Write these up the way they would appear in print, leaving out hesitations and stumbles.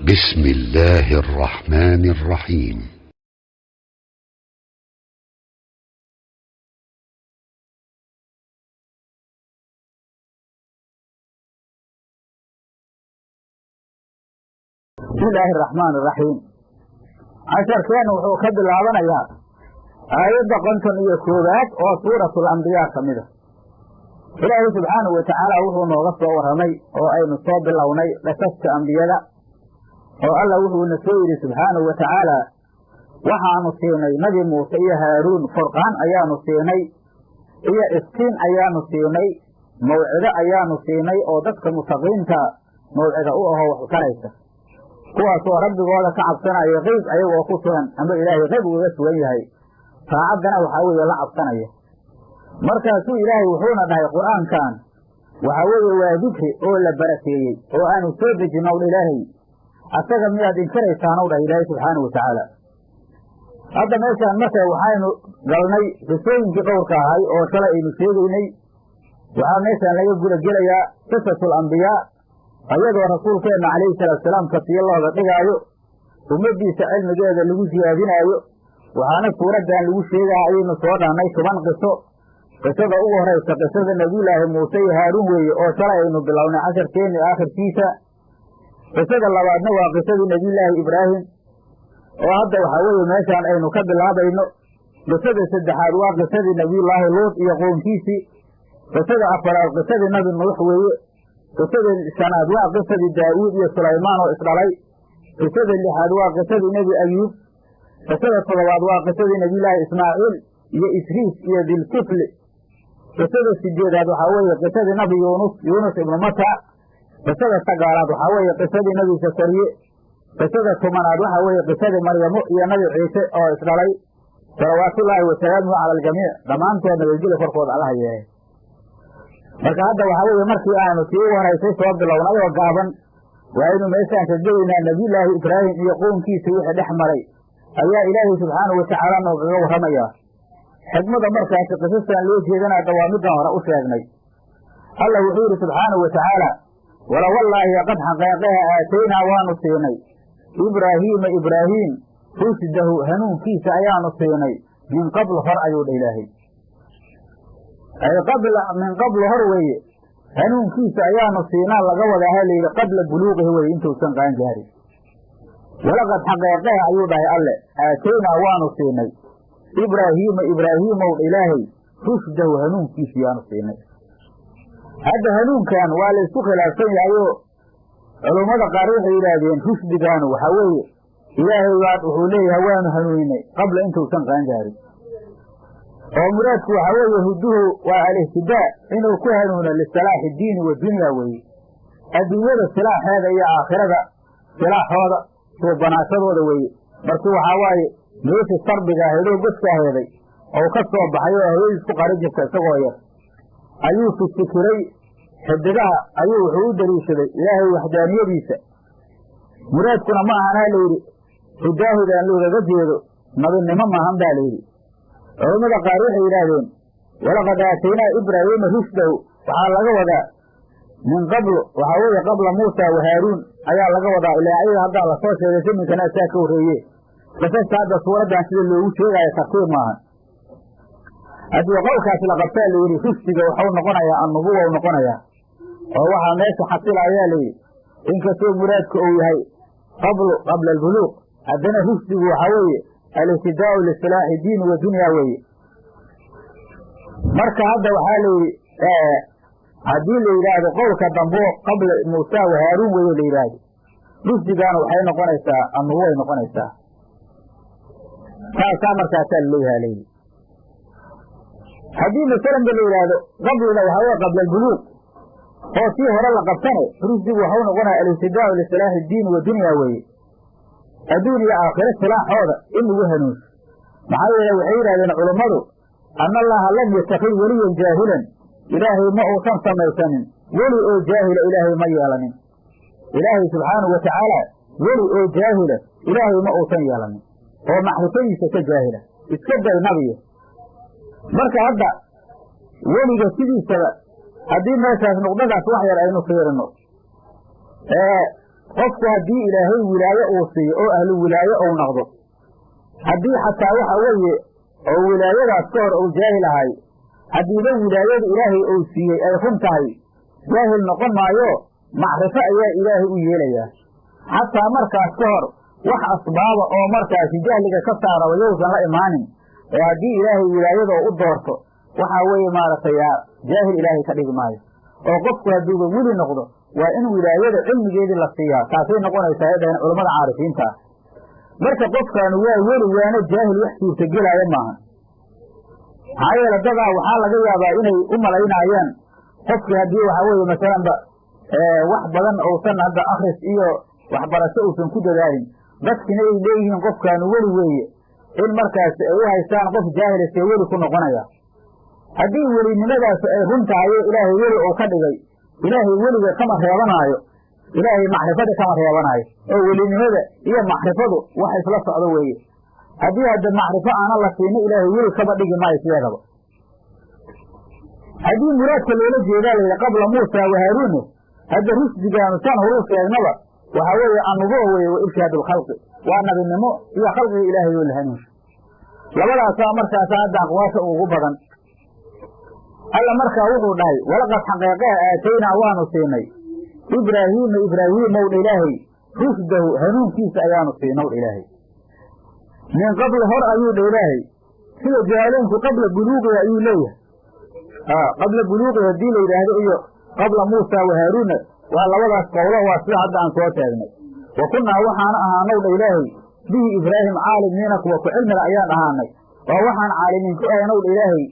بسم الله الرحمن الرحيم. بسم الله الرحمن الرحيم. عشر كان وحوكد العظم يا آيات قنطن يكوبات وصورة الأنبياء كمدة إلهي سبحانه وتعالى وهو نغفر ورمي وأي نصاب اللوني لسست أنبياء والله وهو نسير سبحانه وتعالى وحا نصيني نبي موسى هارون فرقان أيا نصيني إيا إسكين أيا نصيني موعدة أيا نصيني ودك متقينك موعدة أوها وحكريسة kuwaasoo rabbigooda ka cabsanaya qayb ayagoo ku sugan ama ilaahay qayb uga sugan yahay saacadana waxaa weeye la cabsanaya markaasuu ilaahay wuxuuna dhahay qur-aankan waxaa weeye waa dikri oo la barakeeyey oo aanu soo dejinno dha ilaahay asaga miyaad inkaraysaan dhahay ilaahay subxaanahu watacaala hadda meeshaan marka waxaynu galnay qisooyinkii qowrka ahay oo shalay aynu sheegaynay waxaa meeshaan laga guda gelayaa qisatul ambiyaa ayadoo rasuulkeenna calayhi salaatusalaam kasiyo looga dhigaayo ummaddiisa cilmigeeda lagu siyaadinaayo waxaana suuraddan lagu sheegaha ayaynu soo dhahnay 10 qiso qisada ugu horaysa qisada nebiyulaahi muuse iyo haaruun weeye oo shalay aynu bilownay casharkeenni aakhirkiisa qisada labaadna waa qisadii nebiyulaahi ibraahim oo hadda waxaa weeye meeshaan aynu ka bilaabayno qisada saddexaad waa qisadii nebiyullaahi luut iyo qownkiisii qisada afaraad qisadii nabi nuux weeye qisada shanaad waa qisadii daa'uud iyo sulaymaan oo isdhalay qisada lixaad waa qisadii nebi ayuub qisada toddobaad waa qisadii nebiyulaahi ismaaciil iyo isriis iyo dilkifli qisada sideedaad waxaa weeye qisadii nabi yuunus ibnu mata qisada sagaalaad waxaa weeye qisadii nebi zakariye qisada tobanaad waxaa weeye qisadii maryamo iyo nabi ciise oo isdhalay salawaatullaahi wasalaamuhu cala aljamiic dhammaantood nabadgelya korkooda allaha yeehay marka hadda waxaa weeye markii aanu tii ugu horaysay soo bilownay oo gaaban waaynu meeshaan ka gelaynaa nebiyulaahi ibraahim iyo qownkiisa wixii dhex maray ayaa ilaahay subxaanahu watacaala noogaga warramayaa xigmada markaasi qisastan loo jeedanaada waa middan hore u sheegnay allah wuxuu yidhi subxaanahu watacaala walawallaahi qad xaqeeqeha aataynaa waanu siinay ibraahiima ibraahiim rushdahu hanuunkiisa ayaanu siinay min qabl hor ayuu dha ilaahay min qabl hor weeye hanuunkiisa ayaanu siinaa laga wadaaha layidhi qabla buluuqihi weye intuusan qaan gaarin walaqad xaqeeqeha ayuu dhahay alle aataynaa waanu siinay ibraahiima ibraahiimow dha ilaahay rushdahu hanuunkiisa yaanu siinay hadda hanuunkan waa la isku khilaafsan yahayoo culummada qaar waxay yidhaahdeen rushdigaanu waxaa weeye ilaahay wuxuu leeyahay waanu hanuuninay qabla intuusan qaan gaarin oo muraadku waxaa weeye huduhu waa alihtidaa inuu ku hanuuno lisalaaxi diini wa dunya weeye adduunyada silaaxeeda iyo aakhirada silaaxooda suubanaashadooda weeye markii waxaa waaye meeshii sarbiga ahaydoo godka aheeday oo ka soo baxay oo hawadiis ku qari jirta isagoo yar ayuu fikiray xidigaha ayuu wuxuu u daliishaday ilaahay waxdaaniyadiisa muraadkuna ma ahan ha layidhi hudaahudan loogaga jeedo nabinimo maahan baa layidhi culammada qaar waxay yidhaahdeen walaqad aataynaa ibraahiima rushdahu waxaa laga wadaa min qablu waxaa weeye qabla muusa wa haaruun ayaa laga wadaa ilaa ayaga haddaa lasoo sheegay siminkana saa ka horreeye qisasta hadda suuraddan sida loogu sheegaayo tartiib maahan haddii qowlkaas la qabtaa layidhi rushdiga waxau noqonayaa annubuwa u noqonayaa oo waxaa meesha xasila ayaa layidhi inkastoo muraadka uu yahay qabla albuluuq haddana rushdigu waxaa weeye alihtidaau lisilaaxi diini wa dunya weeye marka hadda waxaa layidhi haddii la yidhaahdo qowlka dambo qabla muusa wa haaruun weye la yidhaahdo rushdigaana waxay noqonaysaa annubuway noqonaysaa saasaa markaasaa laleeyaha layidhi haddii masalanba la yidhaahdo qablina waxaa weye qabla albuluuq oo sii hore la qabtane rushdigu waxau noqonaya alihtidaau lisilaaxi diini wa dunya weeye adduun iyo aakhiro silaaxooda in lagu hanuunso maxaa yeele waxay yidhahdeen culummadu anna allaha lam yatakid weliyan jaahilan ilaahay ma uusan samaysanin weli oo jaahila ilaahay ma yeelanin ilaahay subxaanahu watacaala weli oo jaahila ilaahay ma uusan yeelanin oo macrifadiisa ka jaahila iska day nabiya marka hadda weliga sidiisaba haddii meeshaas nuqdadaas wax yar aynu fiirino qofku haddii ilaahay wilaayo uu siiyo oo ahlu wilaayo ou noqdo haddii xataa waxa weeye oo wilaayadaas ka hor ou jaahil ahay haddiiba wilaayada ilaahay ou siiyey ay run tahay jaahil noqon maayo macrifo ayaa ilaahay u yeelayaa xataa markaas ka hor wax asbaaba oo markaasi jahliga ka saara wayousan la imaanin ee haddii ilaahay wilaayada u doorto waxaa weeye maaragtay jaahil ilaahay ka dhigi maayo oo qofku hadduuba weli noqdo waa in wilaayada cilmigeedii la siiyaa taasay noqonaysaa ay dhaheen culammada caarifiinta ah marka qofkaanu waa weli waana jaahil wax suurtagelaayo maaha maxaa yeele dadaa waxaa laga yaabaa inay u malaynaayaan qofkii haddii waxaa weeye masalanba wax badan ousan hadda akris iyo waxbarasho uusan ku dadaalin dadkina ay leeyihiin qofkaanu weli weeye in markaas ay u haystaan qof jaahilase weli ku noqonaya haddii welinimadaas ay run tahayo ilaahay weli uu ka dhigay ilaahay weliga kama reebanaayo ilaahay macrifada kama reebanaayo oo welinimada iyo macrifadu wax isla socdo weeye haddii hadda macrifo aanan la siino ilaahay weli kama dhigi maayo sideedaba haddii muraadka loola jeedaa layidhi qabla muusa wa haaruune hadda rusdigaanu tan horuu sheegnaba waxaa weeye annubuwa weye wa irshaad alkhalqi waa nabinimo iyo khalqiga ilaahay oo la hanuunsho labadaasaa markaasa hadda aqwaasha ugu badan alla markaa wuxuu dhahay walaqad xaqeeqeha aataynaa waanu siinay ibraahiimow dha ilaahay rushdahu hanuunkiisa ayaanu siinow dha ilaahay min qabli hor ayuu dha ilaahay sida jaaleenku qabla buluuqiha ayuu leeyahay qabla buluuqiha haddii la yidhaahdo iyo qabla muusa wa haaruuna waa labadaas qowlo waa sida hadda aan soo sheegnay wa kunnaa waxaana ahaanow dha ilaahay bihi ibraahim caalimiina kuwa ku cilmiga ayaan ahaanay oo waxaan caalimiin ku ahaynow dha ilaahay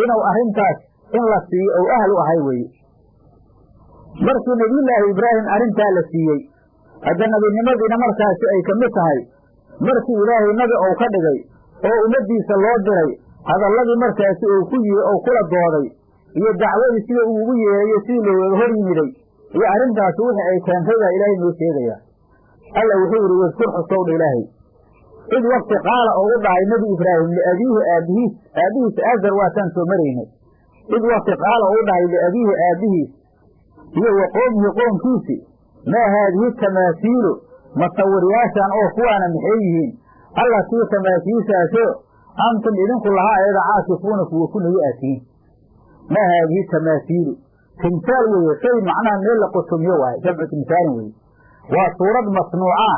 inuu arrintaas in la siiyo ou ahal u ahay weeye markii nebiyullaahi ibraahim arrintaa la siiyey hadda nebinimadiina markaasi ay ka mid tahay markii ilaahay nabi ou ka dhigay oo ummaddiisa loo diray hadalladii markaasi uu ku yiri ou kula dooday iyo dacwadii sida uu ugu yeerayo sidii looga hor yimiday iyo arrintaasi wixii ay keentay baa ilaahay noo sheegayaa alla wuxuu yidhi wadkur xusowdha ilaahay id wakti qaala oo u dhahay nebi ibraahim liabiihi aabbihiis aazar waataan soo maraynay id wakti qaala oo u dhahay liabiihi aabbihiis iyo wa qowmihi qoomkiisi maa haadihi tamaasiilu masawiryaashan oo kuwaana maxay yihiin allatii tamaasiishaasoo antum idinku lahaa ayaga caasifuuna kuwa ku nagi aatihiin maa haadihi tamaasiilu timsaal weeye shay macnaha meel la qotomiyo waaye jamcu timsaalin weeye waa suurad masnuuca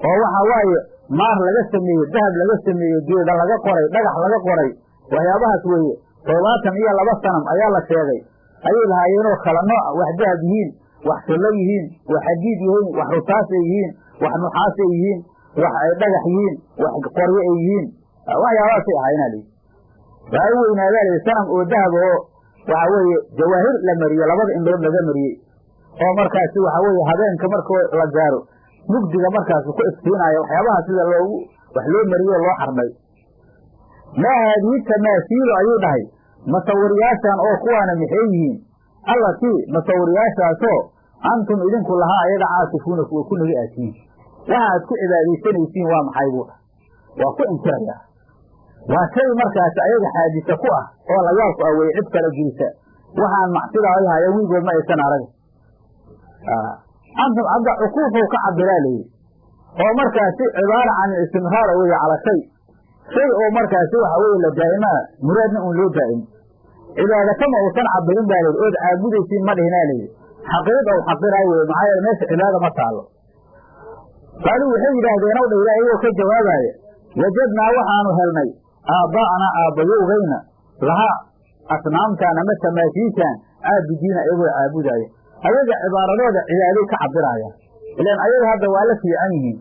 oo waxaa waaye maar laga sameeyey dahab laga sameeyey geeda laga qoray dhagax laga qoray waxyaabahaas weeye 72 sanam ayaa la sheegay ayay lahaayeenoo kala nooc wax dahab yihiin wax solo yihiin wax xadiid yihiin wax rusaasay yihiin wax nuxaasay yihiin wax ay dhagax yihiin wax qoryo ay yihiin waxyaabahaasay ahaayeenaa lihi waa u weynaadaa lihi sanam oo dahab oo waxaa weeye jawaahir la mariyey labada indhood laga mariyey oo markaasi waxaa weeye habeenka markoo la gaaro mugdiga markaasi ku iftiinaayo waxyaabaha sida wax loo mariyey loo xarmay maa haadihi tamaasiilu ayuu dhahay masawiryaashan oo kuwaana maxay yihiin allatii masawiryaashaasoo antum idinku lahaa ayaga caasifuuna kuwa ku nagi aatihiin waxa aad ku cibaadaysanaysiin waa maxay buu dhah waa ku inkirayaa waa shay markaasi ayaga xaadisa ku ah oo layaabku ah weye cid kala gelisa waxaan macsidaa ay haya wiigood ma aysan arag antum hadda cuquufou ka cabiraa layidhi oo markaasi cibaara can istimraara weye cala shay oo markaasi waxa weye la daa'imaa muraadna uun loo daa'imo cibaadakama uusan cabirin baa layidhi ood caabudaysiin ma dhihinaa layidhi xaqiiq ou xaqiraay weye maxaa yeele meesha cibaada ma taallo qaaluu waxay yidhaahdeen ow dha ilaah iyagoo ka jawaabaya wajadnaa waxaanu helnay aabbaa'anaa aabbayowgayna lahaa asnaamtaan ama tamaasiishaan caabudiina iyagoo caabudaaya ayaga cibaaradooda cibaaday ka cabiraayaan ilaan ayaga hadda waa la fiican yihiin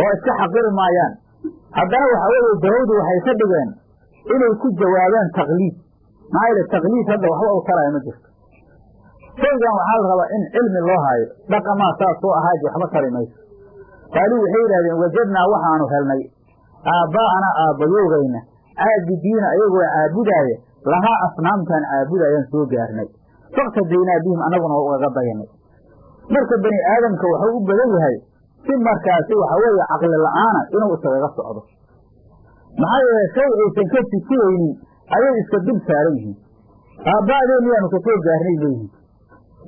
oo iska xaqiri maayaan haddana waxa weeye dawadu waxay ka dhigeen inay ku jawaabaan taqliid maxaa yeele taqliid hadda waxba u taraya ma jirto shaygan waxaa la rabaa in cilmi loo haayo dhaqamaa saas soo ahaaji waxba tari mayso qaaluu waxay yidhahdeen wajadnaa waxaanu helnay aabbaa'anaa aabbayowgayna caabudiina iyagoo caabudaaya lahaa asnaamtaan caabudaayaan soo gaarnay faktadaynaa bihim annaguna waa ugaga dayanay marka bani aadamka wuxuu u badan yahay si markaasi waxa weeye caqli la'aana inuu isagaga socdo maxaa yeele shay aysan ka fikiraynin ayay iska dul saaran yihiin aabba'deen yaanu ka soo gaarnay leeyihiin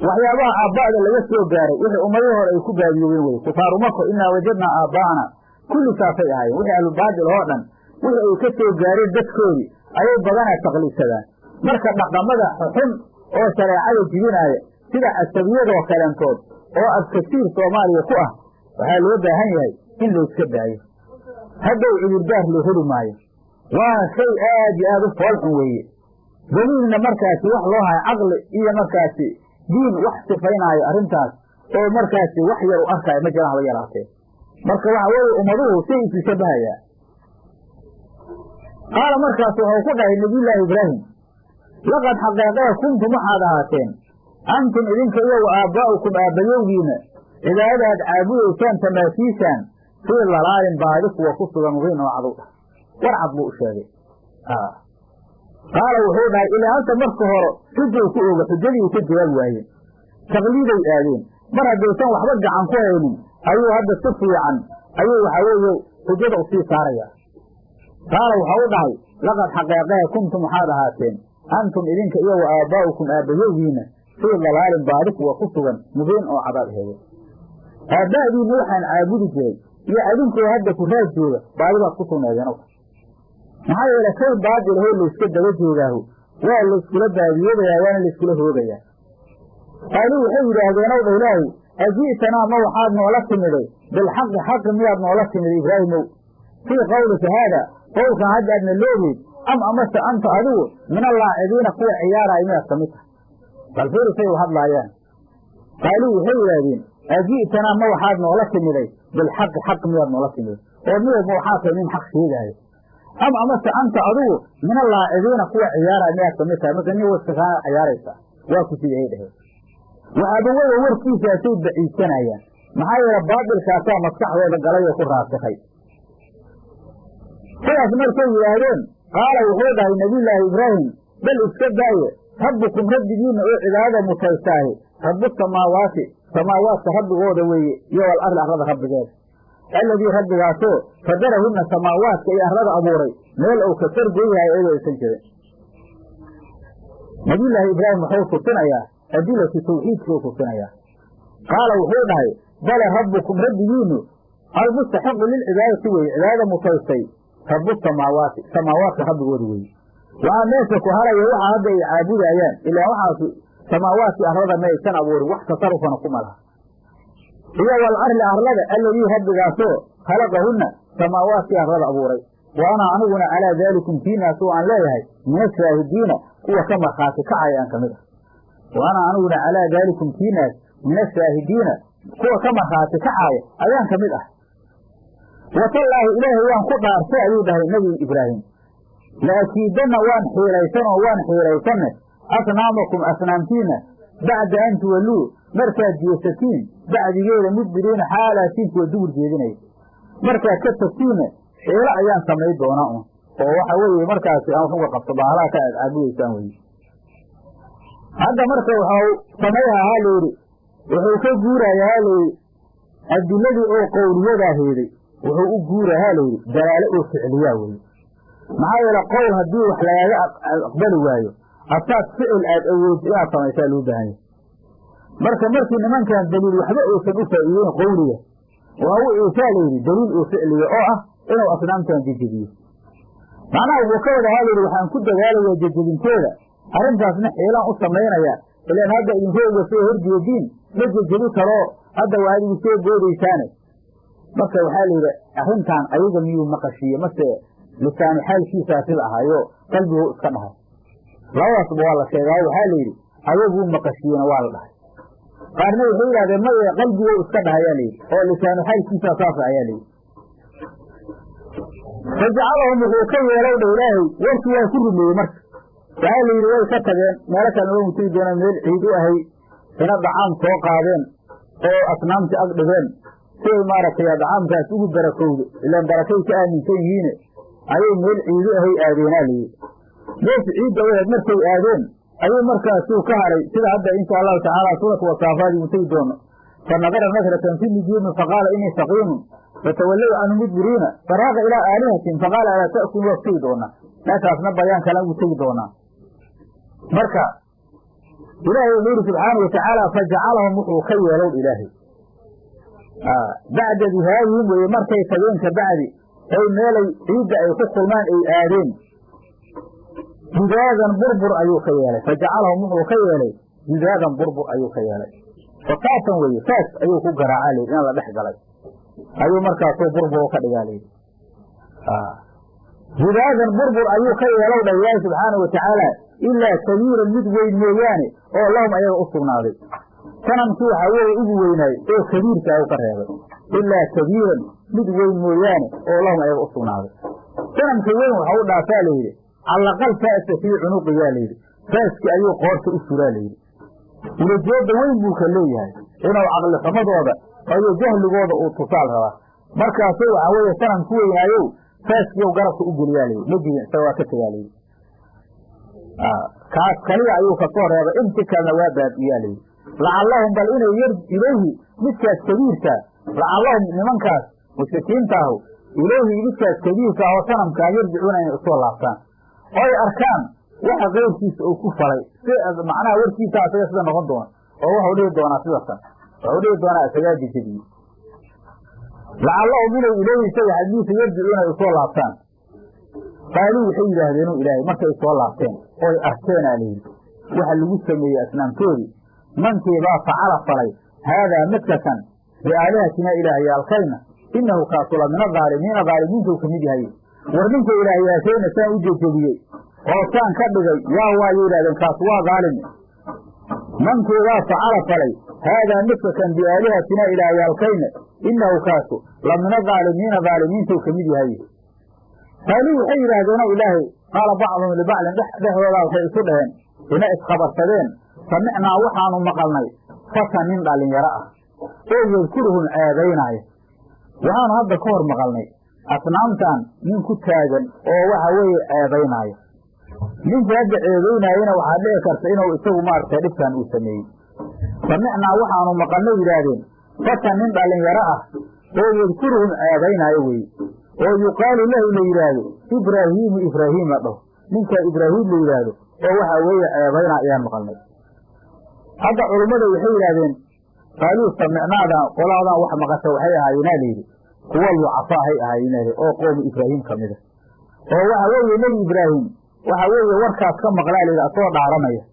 waxyaabaha aabbaada laga soo gaaray wixii ummadii hore ay ku baadiyoobeen weye kufaaru mako inaa wajadnaa aabbaana kulli saasay ahaayeen wixii ahlulbaadil oo dhan wixii ay ka soo gaareen dadkoodii ayay badanaa taqliidsadaan marka dhaqamada xun oo shareecada jibinaaya sida asabiyadoo kalentood oo adkasiir soomaaliya ku ah waxaa loo baahan yahay in layska daayo haddow cudurdaar loo heli maayo waana shay aad iyo aad u foolxun weeye daliilna markaasi wax loo hayo caqli iyo markaasi diin wax sifaynaayo arrintaas oo markaasi wax yar u arkaayo ma jiraan haba yaraatee marka waxa weeye ummaduhu say isu shabahayaa qaala markaas wuxuu ku dhahay nabiyullaahi ibraahim laqad xaqeeqee kuntum waxaad ahaateen antum idinka iyo wa aabbaa'ukum aabbayowgiina cibaadada aad caabudaysaan tamaasiishaan fii dalaalin baadi kuwa ku sugan mubiin oo cadow dhah war cad buu u sheegay qaala wuxuu dhahay ilaa anta marka hore xujay ku oga xujadii ka jawaab waayeen taqliiday aadeen mar haddaysan waxba gacan ku haynin ayuu hadda si fiican ayuu waxaa weeye xujada u sii saarayaa qaala waxau u dhahay laqad xaqeeqee kuntum waxaad ahaateen antum idinka iyo wa aabbaa'ukum aabbayowgiina fii dalaalin baadi kuwa ku sugan mubiin oo cadaad heede aabba'diinna waxaan caabudi jiray iyo adinkoo hadda ku raad jooga baadibaad ku sugnaydeen maxaa yeele kay baadilahoo layska daba joogaahu waa layskula baadiyoodayaa waana layskula hoogayaa qaaluu waxay yidhaahdeen ow dha ilaahay aji'tanaa ma waxaad noola timiday bilxaqi xaqi miyaad noola timiday ibraahimow fii qawlika haada qowlkan hadda aadna loogeyd am amase anta adigu min allaacibiina kuwa ciyaaraayo miyaad ka mid tahay bal fiirisay u hadlaayaan qaaluu waxay yidhaahdeen aji'tanaa ma waxaad noola timiday bilxaqi xaq miyaad noola timiday oo miyad ma waxaa tahay nin xaq sheegaayo am amase anta adigu min allaacibiina kuwa ciyaaraayo miyaad ka mid tahay marka nin waska kaa ciyaaraysa waa ku sidahay dheheen waxaabawada warkiisaasay baciidsanayaan maxaa yeele baadilkaasaa maskaxdooda galay oo ku raasikhay sidaas markay yidhaahdeen qaala wuxuu dhahay nabiyullaahi ibraahim bal iska daaye rabbukum rabbigiinna oo cibaadada mutaystaahi rabbu samaawaati samaawaadka rabbigooda weeye iyo wal arli arlada rabbigeeda alladii rabbigaasoo fadarahunna samaawaadka iyo arlada abuuray meel uu ka sargoyahay iyadoo aysan jirin nabiyullaahi ibraahim wuxuu tusinayaa adilatu tawxiidkuu tusinayaa qaala wuxuu dhahay bale rabbukum rabbigiinu almustaxiqu lilcibaadati weye cibaadada mutaystay rabbu samaawaati samaawaadka rabbigooda weye waxaa meesha ku haraya waxa hadda ay caabudaayaan ilaa waxaas samaawaadkii arlada ma aysan abuurin wax tasarufana kuma laha iyo wal arli arlada alladii rabbigaasoo khalaqahunna samaawaadkii arlada abuuray wa ana aniguna calaa daalikum kiinaas oo aan leeyahay min ashaahidiina kuwa ka markhaati kacaya aan ka mid ah wa ana aniguna calaa daalikum kiinaas min ashaahidiina kuwa ka markhaati kacaaya ayaan ka mid ah watallaahi ilaahay waan ku dhaartay ayuu dhahay nebi ibraahim laakiidanna waan xiilaysanne asnaamakum asnaamtiina bacda an tuwalluu markaad jeesatiin bacdigeeda mudbiriina xaalaatiin kuwa dubur jeedinaya markaad ka tagtiinna xiilo ayaan samay doonaa un oo waxa weeye markaasi aan wax uga qabto baalaha ka aad caabudaysaan weye hadda marka waxau samayha ha layidhi wuxuu ka guuraya ha layidhi adiladii oo qowliyadaa heeday wuxuu u guura ha layidhi dalaalo oo ficliyaa weye maxaa yeele qowl haddii wax lagaaga aqbali waayo asaad ficil aad awood inaad samaysaa loo baahan yahay markii nimankan daliil waxba aysan u faa'iideyn qowliga waa u iisaa layidhi daliil oo ficliya oo ah inuu asnaamtan jejebiyo macnaha wuxuu ka wada ha layidhi waxaan ku dadaalayaa jejebintooda arrintaasna xiilaan u samaynaya ilaan hadda idinkooga soo horjeediin ma jejebi karoo hadda waad igu soo boodaysaane marka waxaa layidhi arrintan ayaga miyuu maqashiiye mase lisaanu xaalkiisaa sida ahaayo qalbiguu iska dhahay labadaasba waa la sheegaa waxaa layidhi ayaguu maqashiiyena waa la dhahay qaarna waxay yidhahdeen maye qalbiguu iska dhahayaa layidhi oo lisaanu xaalkiisaa saasa ayaa layidhi fajacalahum wuxuu ka yeelow dha ilaahay warkii waa ku rumeeyey marka waxaa layidhi way ka tageen meelo kale oga mutagi doonaan meel ciid u ahay ina dacaam soo qaadeen oo asnaamti ag dhigeen siay maaragtay dacaamkaas ugu barakowdo ilaan barakay ka aaminsan yihiine ayay meel ciidu ahay aadeenaa layidhi meesha ciidda u aheed markay aadeen ayuu markaasuu ka haray sida hadda insha allahu tacaala suuratu wasaafaadii mutagi doono fanadara nadratan fi nujuumi faqaala inii saqiimun fatawallow canhu mudbiriina faraaqa ilaa aalihatin faqaala alaa ta'kun waa tegi doonaa meeshaasna bayaan kale ugu tegi doonaa marka إلهي يقول سبحانه وتعالى فجعلهم وحو كيالون إلهي بعد ذهابهم ومركي تبين كبعد أي مالي عيد أي تقلمان أي آدين جدادا بربر أيو كيالي فجعلهم وحو كيالي جدادا بربر أيو كيالي فقاطا ويفاس أيو كقرع علي إن الله بحق علي أيو مركي بربر وكذلك جدادا بربر أيو كيالون الله سبحانه وتعالى إلا كبيرا مدوين مياني أو اللهم أيها أصبنا ذي كان مسوحا هو إذويني أو كبير كأو قرهبا إلا كبيرا مدوين مياني أو اللهم أيها أصبنا ذي كان مسوين وحاول دعساله على الأقل فأس في عنوق يالي فأس كأيو قارس أسرالي ولجواب وين بوكاليه إنه عقل خمد وضع أو جهل وضع اتصال هذا مركا سوى عوية كان مسوين أيو فأس كأيو قرس أجل يالي لجي سوى كتيالي كاس كليا أيوه كطور هذا أنت كنواب إيالي لعلهم بل إنه يرد إليه مثل كبير لعلهم من كاس مشركين تاهو إليه مثل كبير وصنم كان يرجعون إلى أصول الله أي أركان واحد غير كيس أو كفري معناه غير كيس أساسا سيدا نغضونا وهو حوليه دونا سيدا حوليه دونا أساسا جديد لعلهم منه إليه سيد حديث يرجعون إلى أصول الله قالوا وحي يهدينوا إلهي مركا يسوى الله عطين أو أحسين عليه وحل وسمي أسنام كوري من كذا فعل صلي هذا مكة بآلهتنا إلهي القيمة إنه كاصل من الظالمين ظالمين كميدي هاي ورمينك إلهي أسين سأوجه جبيه وكان كبغي يا وايو لذن كاسوا ظالم من كذا فعل صلي هذا مكة بآلهتنا إلهي القيمة إنه كاصل من الظالمين ظالمين كميدي هاي قالوا أي رادونا إلهي قال بعضهم لبعض ده ولا فيسدهن هنا إسخبرتين سمعنا وحان مقلنا فكا من دالين يرأى أو يذكرهم آذينا وحان هذا كور مقلنا أصنامتان من كتاجا أو وحوي آذينا من جاد آذينا هنا وحاليه كرسينا وإسوه مارك لبسان أسميه سمعنا وحان مقلنا إلهين فكا من دالين يرأى أو يذكرهم آذينا ويقال له ليلاده إبراهيم له منك إبراهيم ليلاده وهو حوية بين أيام مقلنا هذا علماء يحيي لذين قالوا سمعنا ذا ولا ذا وحما قسوا حيها يناليه هو الوعصاء هيها يناليه أو قوم إبراهيم كمده وهو حوية من إبراهيم وحوية وركات كم مقلالي لأطوع عرمية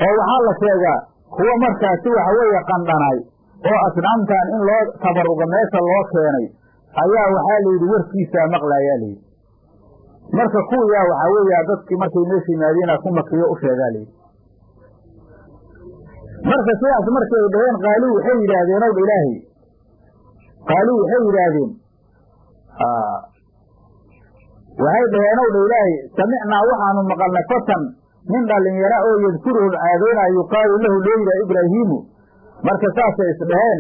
وهو حالة سيجا هو مركات وحوية قندناي وأسنامتان إن الله تبرق ميسا الله كيني ayaa waxa leeyahay warkiisa maqlaayay marka kuwa waxa weeyaa dadkii markay meeshii maadina ku makiyo u sheegalay marka sidaas markay dhaheen qaaluu waxay yiraahdeen oo ilaahi qaaluu waxay yiraahdeen waxay dhaheen oo ilaahi samicnaa waxaanu maqalnay fatan min dhalinyaro oo yadkuru aadona yuqaalu lahu leeyda ibraahiim marka saasay isdhaheen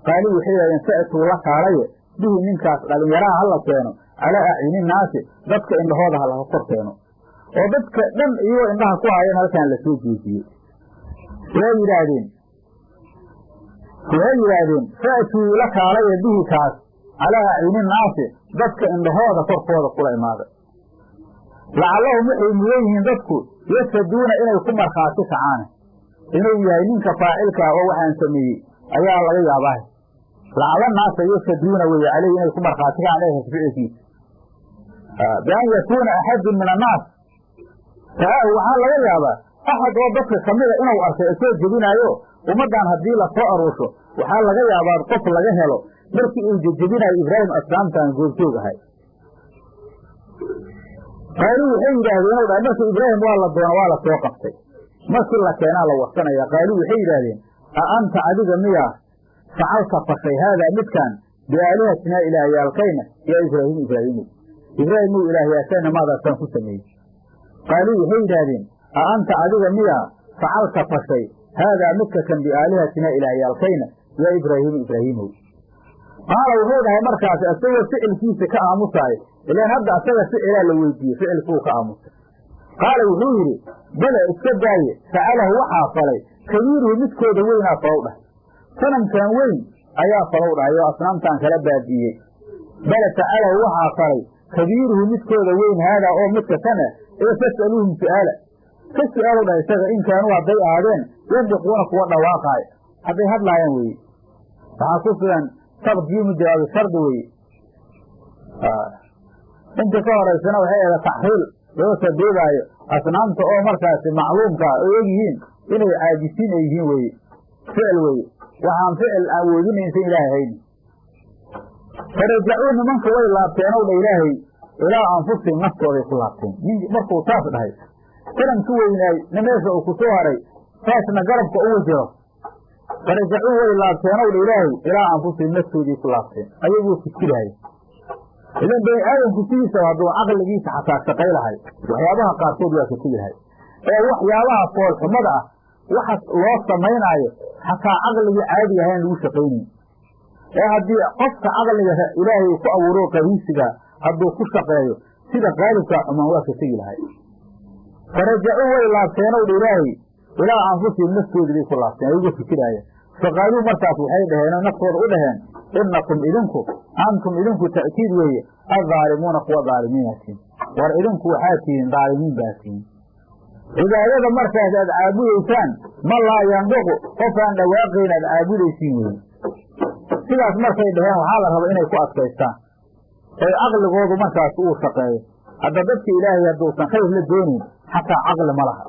qaaluu waxay yiraahdeen sa'atu la qaalay به منكاس قال يراها الله كانوا على أعين الناس ذاتك إن هذا الله قرتينه وذاتك لم إيوه إنها كوها هلكان لسوجي فيه وهي يرادين فأتوا لك علي به كاس على أعين الناس ذاتك إن هذا قرتينه قل ماذا لعلهم إليهم ذاتك يسدون إنه يكون مرخاتك عنه إنه يهينك فاعلك ووحا نسميه أيها الله يعباه لعل الناس يسدون ويعليه أن يكون مرخاتك عليه سبعتي بأن يكون أحد من الناس فهو حال لا يابا أحد وضبك كمية إنه أرسل جبين أيوه ومدان هدي له فأر وشو وحال لا يابا القفل لا يهله مركي جبين إبراهيم أسلام كان قلتوه هاي قالوا حين جاهدين لأنه إبراهيم والله الدون والله توقفتي ما كل كينا لو وقتنا يا قالوا حين جاهدين أأنت عديد مياه فعلت فشي هذا متكان بآلهتنا إلهي القيمة يا إبراهيم إلهي أسانا ماذا تنفسني قالوا حين جاهدين أأنت عديد مياه فعلت فشي هذا متكان بآلهتنا إلهي القيمة يا إبراهيم قال وهذا مركز أسوى فعل فيه كأمساي إلا نبدأ أسوى فعل لويدي فعل فوق أمس قال وهيري بلى السبعي فعله وحاصلي كبيره مسكو دوينا فوضه سنم كان وين أيا فوضه أيا أصنام كان كلبها بيه بلى فعله وحاصلي كبيره مسكو دوين هذا أو مسك سنة إيه تسألوهم سؤالا كسؤال إساق إن كانوا عضي آذين ينطقون قوة واقع هذا هدلا ينوي فحصوصا تقديم الجواب الشرد وي انت كهر السنة وهي تحصيل يوسف بيباي أصنامت أو مركز معلومك ويجيين إنه عاجسين يجيين وي فعل وي وعن فعل أولين إنسان إلهين فرجعون منك وي لابتينوا لإلهي إلى أنفسهم نفسه ويقلابتين مركو تافد هاي كلام سويناي نميسا وكسوهري فاسنا قربك أوجه فرجعوا وي لابتينوا لإلهي إلى أنفسهم نفسه ويقلابتين أيضا تكير هاي إذن بي آيان كتيسة وعدو عقل لقيت حتى تقيلها وحيابها قارتود يا كتيرها وحيابها فول حمدها وحس الواسطة ميناي حتى عقل لقي عادي هين لو شقيني هدي قفت عقل لقي إلهي فأورو قريسك هدو كشقايو سيدا قالبك أما هو كتيرها فرجعوا إلى سينو الإلهي إلى أنفسهم نفسه ذي كل الله يجب كتيرها فقالوا مرتاح وحيدها هنا نفسه ودهن إنكم إذنكم أنتم إذنكم تأكيد وهي الظالمون قوى ظالمين أسين وإذنكم حاتين ظالمين باسين إذا هذا مركز أدعابو إنسان ما الله ينبغ ففان لواقين أدعابو إنسان وهي سيدات مركز دهان وحالة هذا إنه يكون أكتاستان أغل غوض مركز أول شقائي هذا بدك إلهي يدوسا خير للدينين حتى عقل ملها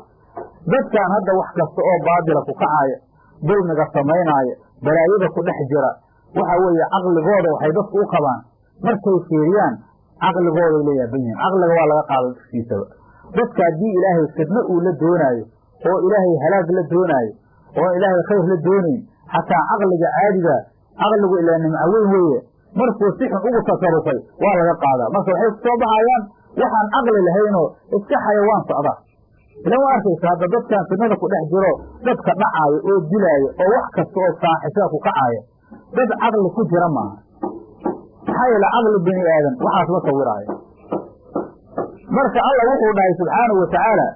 بدك أن هذا وحكا السؤال بادلة وقعاية ظلمك السميناية بلايدة كل حجرة وحاول عقل غوض وحيدف أوقبان مركز سيريان عقل غوض إليه بيهم عقل غوض قال في سبب بدك دي إلهي استدماء للدوناي هو إلهي هلاك للدوناي هو إلهي خير للدونين حتى عقل عادي عقل إلى أن معوين هو مركز سيحن أوقف تصرفي ولا قال مركز حيث صوبها أيام وحن عقل لهينه اسك حيوان صعبه لو أرسل هذا ضد كان في نظر كل حجره ضد كنعاي أو دلاي أو وحكة صوت صاحساك وكعاي ضد عقل كجرة معه حيل عقل بني آدم وحاسب صوراي مركز الله وحده سبحانه وتعالى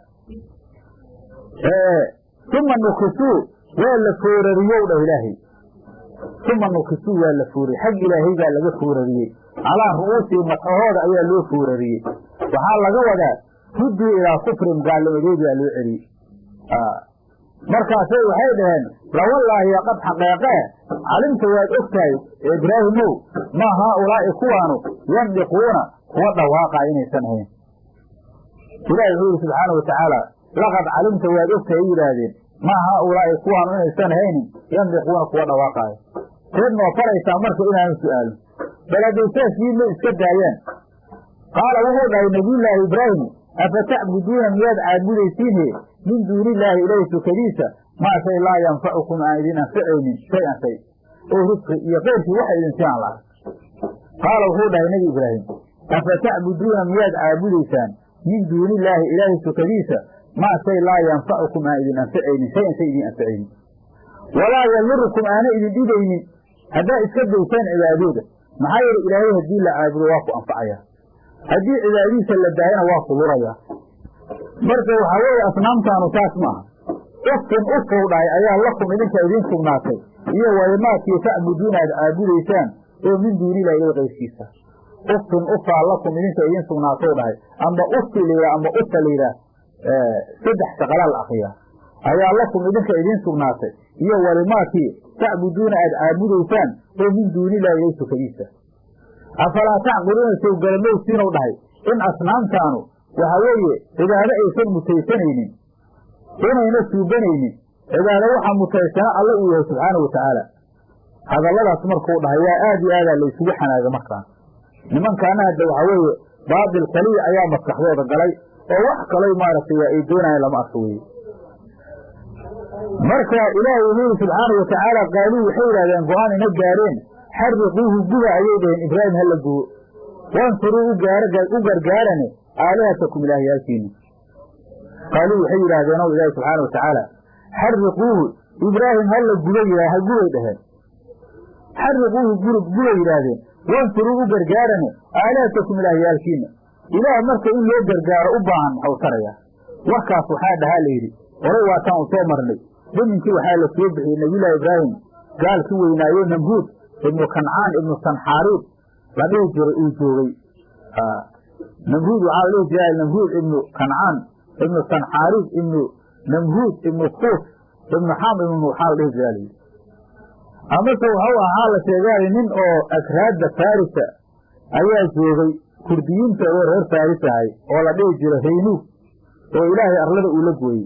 ثم نكسوه ولا فورريو له إلهي ثم نكسوه ولا فوري حق إلهي قال له فورري على رؤوسي مقهود أيها له فورري وحال لقوة هدوا إلى صفر قال له إليه قال له إليه مركز وحيدهن لو والله قد حقيقه علمت واد أكتاي إبراهيم ما هؤلاء إخوانه يملقون وضع واقعين سنهين إلهي يقول سبحانه وتعالى لقد علمت واد أكتاي إلهي ما هؤلاء إخوانه سنهين يملقون وضع واقعين سيدنا وفرعي مركز إلى سؤال بلد يساسين من إسكدايان قال وهو نبي الله إبراهيم أفتعبدون مياد عابدين من دون الله إليه كريسة ما شيء لا ينفعكم عائدين فعل شيئا شيء ورزق يقول في واحد إنسان الله قال وهو نبي إبراهيم أفتعبدون مياد عابدين من دون الله إليه كريسة ما شيء لا ينفعكم عائدين فعل شيئا شيء ولا يضركم عائد دين هذا إسكد إنسان عبادته محاير إلهي هدي الله عابد واقو أنفعيا هدي عباديس اللي داينا واقو لريا مركز وحاوي أصنام كانوا تاسمها أفن ودعي أيها لكم إذن كأذين سبناتي إيه ويمات يتعبدون عابد إنسان من دون الله إليه غيسيسا أفن لكم إذن كأذين سبناتي ودعي أما أفن ليلة أما أفن ليلة سدح تقلال الأخيار أيها لكم إذن كأذين سبناتي إيه ويمات تعبدون عابد إنسان من دون الله إليه كريسة أفلا تعقلون سوق الموت سينو دحي إن أصنام كانوا وحوي إذا رأيسان متيسنين إن ينسوا بنين إذا روحا متيسنا الله إيه سبحانه وتعالى هذا الله أسمر قول دحي يا آدي آدي اللي سبحنا هذا مكان لمن كان هذا وحوي بعض القليل أيام التحوير القلي ووحك لي مارك يأيدون إلى مأسوي مركا إلهي يقول سبحانه وتعالى قالوا حيرا لأنفعان نجارين حرقوه بلا أيدين إبراهيم هلقوه وانصروا أقرقارني آلهتكم إلهياتين قالوا حيرا لأنه إلهي سبحانه وتعالى حرقوه إبراهيم هلقوه دهان حرقوه بلا إلهيين وانصروا أقرقارني آلهتكم إلهياتين إله مركا إن يقرقار أبعان أو سريا وكاف حادها ليري ولو كان صومرني ضمن كل حالة يبعي نبي الله إبراهيم قال كوي نايون نمهود ابن كنعان ابن سنحاريب لديه جرئي جوري نمهود وعاوليه جاء نمهود ابن كنعان ibnu sanxaariis ibnu namhuud ibnu kuus ibnu xam ibnu nuuxaal dhihi jiraa layidhi amase waxau ahaa la sheegaay nin oo akraadda farisa ayaa joogay kurdiyiinta oo reer faris ahay oo la dhihi jiro haynuug oo ilaahay arlada uu la gooyey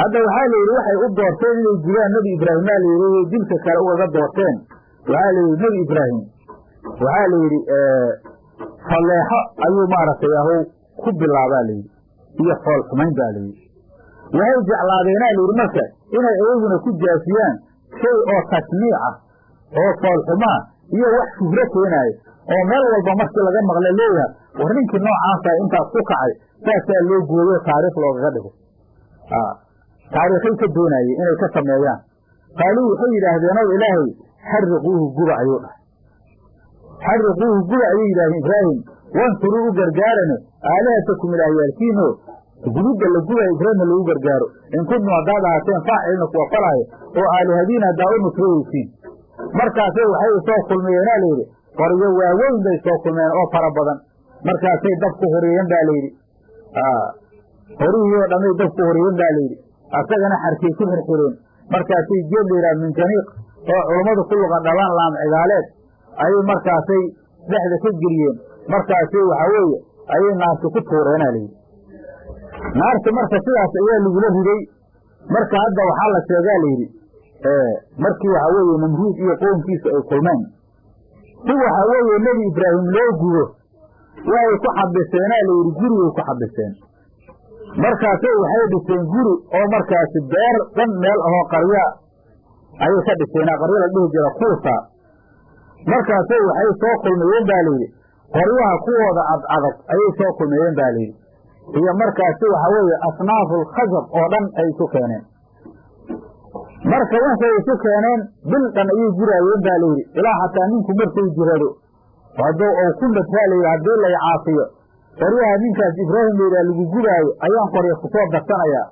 hadda waxaa la yidhi waxay u doorteen inay dilaan nebi ibraahimaa la yidhi dilka kale ugaga doorteen waxaa la yidhi nebi ibraahim waxaa la yidhi falleexo ayuu maaragtay ahow ku bilaabaa layidhi iyo fool xumayn baa layidhi waxay jeclaadeenaa layidhi marka inay ayaguna ku jaasiyaan shay oo tashniic ah oo fool xumaa iyo wax shuhro keenaayo oo meel walba markii laga maqla leeyahay war ninkii noocaasa intaas ku kacay saasaa loo gooyo taariikh loogaga dhigo taariikhay ka doonayey inay ka sameeyaan qaaluu waxay yidhaahdeen ow ilaahay xariquuhu guba ayuu dhahay xariquuhu guba ayay yidhahdeen ibraahim wansuruu u gargaarane aalihatakum ilaahyaalkiino gubidda la gubayo ibraahimna lagu gargaaro in kuntum haddaad ahaateen faacilna kuwa falaayo oo aalihadiina haddaa u nusrayeysiin markaasay waxay soo kulmiyeenaa layidhi qoryo waaweyn bay soo kulmeen oo fara badan markaasay dab ku horeeyeen baa layidhi horihii oo dhammay dab ku horeeyeen baa layidhi asagana xarkay ku xirxireen markaasay geed la yidhaha minjaniiq oo culummadu ku luqa dhabaan laam cigaaleed ayay markaasay dhexda ka geliyeen markaasay waxaa weeye ayay naarti ku tuureenaa layidhi naarti marka sidaas ayaa lagula riday marka hadda waxaa la sheegaa layidhi markii waxaa weeye namruud iyo qownkiisa ay kulmeen si waxaa weeye nebi ibraahim loo gubo waxay ku xabiseenaa layidhi gurigay ku xabiseen markaasay waxay dhiseen guri oo markaasi beer dhan meel ahoo qarya ayay ka dhiseenaa qaryo la dhihi jira kuusa markaasay waxay soo kulmeeyeen baa layidhi qoryaha kuwooda adag ayay soo kulmeeyeen baa layidhi iyo markaasi waxaa weeye asnaafulkhashab oo dhan ay isu keeneen marka waxay isu keeneen bil dhan ayay jiraayeen baa layidhi ilaa xataa ninku markay jirado hadduu ou ku nadraa layidhi haddii lay caafiyo qoryaha ninkaas ibraahim layidhaha lagu gubaayo ayaan qorya ku soo darsanayaa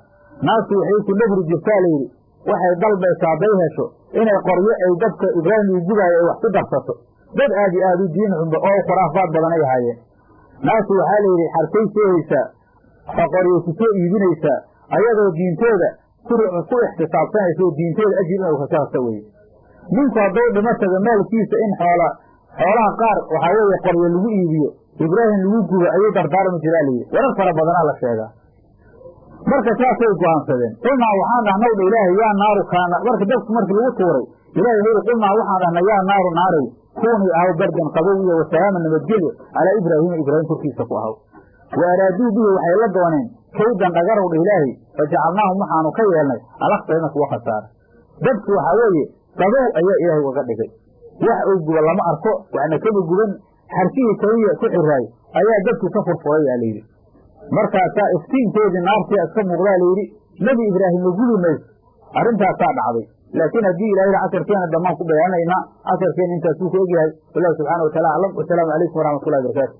naagtu waxay ku nabri jirtaa layidhi waxay dalbaysaa hadday hesho inay qoryo ay dadka ibraahim lagu gubaayo ay wax ku darsato dad aad iyo aad u diin xunba oo khuraafaad badan ay ahaayeen naagtu waxaa layidhi xarkay seehaysaa qoryo ku soo iibinaysaa ayadoo diintooda ku ixtisaabsanaysa oo diintooda ajir inuu ka hasta weye ninku hadduu dhimo tago maalkiisa in xoolaha qaar waxaa weeye qoryo lagu iibiyo ibraahim lagu gubo ayuu dardaarmi jiraa layidhi warar fara badanaa la sheegaa marka saasay go'aansadeen qulnaa waxaan dhahnay dha ilaahay yaa naaru kaana marka dabku markii lagu tuuray ilahay wuxuu yidhi qulnaa waxaan dhahnay yaa naaru naaray kuunii ahaw bardan qabow iyo wasalaama nabadgelyo calaa ibraahiima ibraahim korkiisa ku ahaw wa araaduu bihi waxay la dooneen kaydan dhagarow dha ilaahay fajacalnaahum waxaanu ka yeelnay alakhsarina kuwa khasaara dabki waxaa weeye qabow ayaa ilaahay uga dhigay wax uu guba lama arko waxna kama guban xarkihii keliya ku xiraayo ayaa dabkii ka furfuray aa layidhi markaasaa iftiinkeedii naartii iska muuqdaa layidhi nebi ibraahim la gubi mayso arrintaasaa dhacday laakiin haddii ilaahayda casharkeena dhammaan ku bayaanayna casharkeena intaasuu ku egyahay wallahu subxaana wa taala aclam wasalaamu calaykum waraxmat ullahi barakaatu